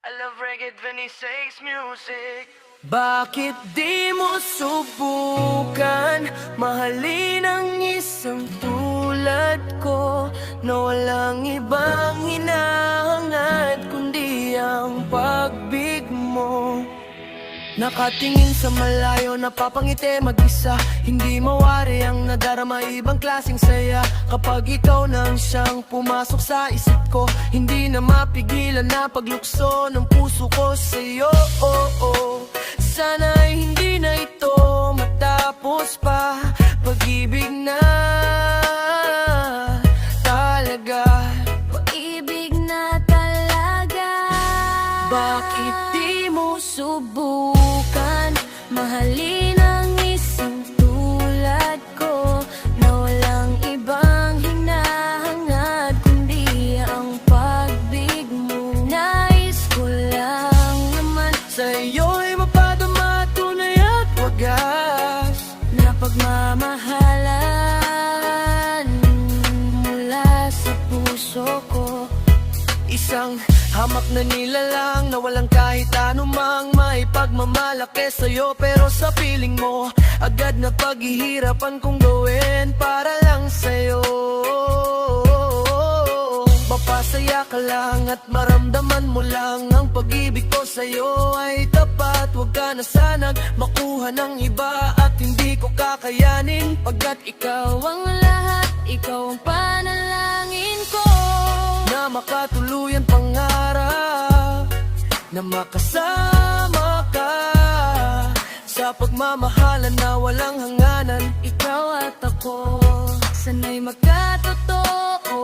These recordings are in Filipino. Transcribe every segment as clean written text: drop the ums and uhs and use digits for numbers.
I love reggae 26 music. Bakit di mo subukan mahalin ang isang tulad ko na walang ibang hinahangad kundi ang pag-ibig mo? Nakatingin sa malayo, napapangiti mag-isa. Hindi mawari ang nadarama, ibang klaseng saya. Kapag ikaw nang siyang pumasok sa isip ko, hindi na mapigilan na paglukso ng puso ko sa'yo. Sana'y hindi na ito matapos pa. Pag-ibig na talaga, Pag-ibig na talaga. bakit Di mo subukan mahalin ang isang tulad ko na walang ibang hinahangad kundi ang pag-ibig mo. Nais ko lang naman sa'yo'y mapadama tunay at wagas na pagmamahalan mula sa puso ko. Isang hamak na nilalang na walang kahit anumang may pagmamalaki sa'yo. Pero sa piling mo, agad na paghihirapan kong gawin para lang sa'yo. Mapasaya ka lang at maramdaman mo lang ang pag-ibig ko sa'yo ay tapat. Huwag ka na sanang makuha ng iba at hindi ko kakayanin pagkat ikaw Ang lahat, ikaw ang panalangin ko. na makatuluyan pangarap na makasama ka sa pagmamahalan na walang hanganan. Ikaw at ako, sana'y magkatotoo.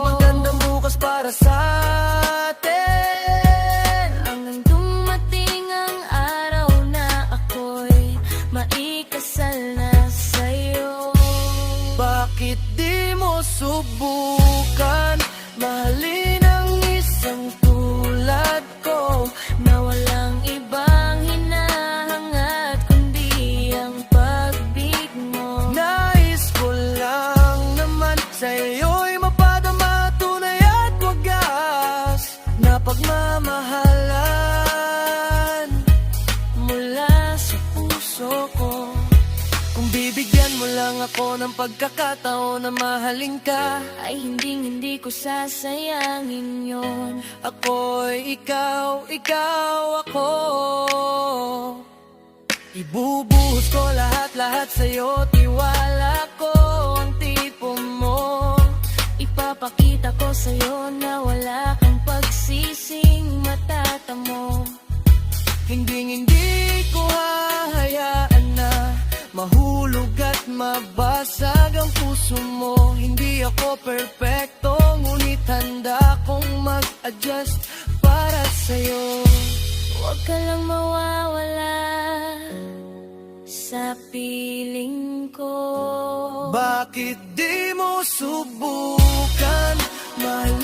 Magandang bukas para sa atin. Hanggang dumating ang araw na ako'y maikasal na sa'yo. Bakit di mo subukan mahalin ang isang tulad ko Na walang ibang hinahangad kundi ang pag-ibig mo. Nais ko lang naman sa'yo'y mapadama tunay at wagas na pagmamahalan Mula sa puso ko, Kung bibigyan mo lang ako ng pagkakataon na mahalin ka, ay hindi ko sasayangin yon. ako'y ikaw, ikaw ako. Ibubuhos ko lahat sa'yo, tiwala ko ang tipo mo. Ipapakita ko sa'yo na wala kang pagsising matatamo. Hindi ko hahayaan na mahulog at mabasag ang puso mo. Hindi ako perpekto, ngunit handa kong mag-adjust para sa'yo. Huwag ka lang mawawala sa piling ko. Bakit di mo subukan mahal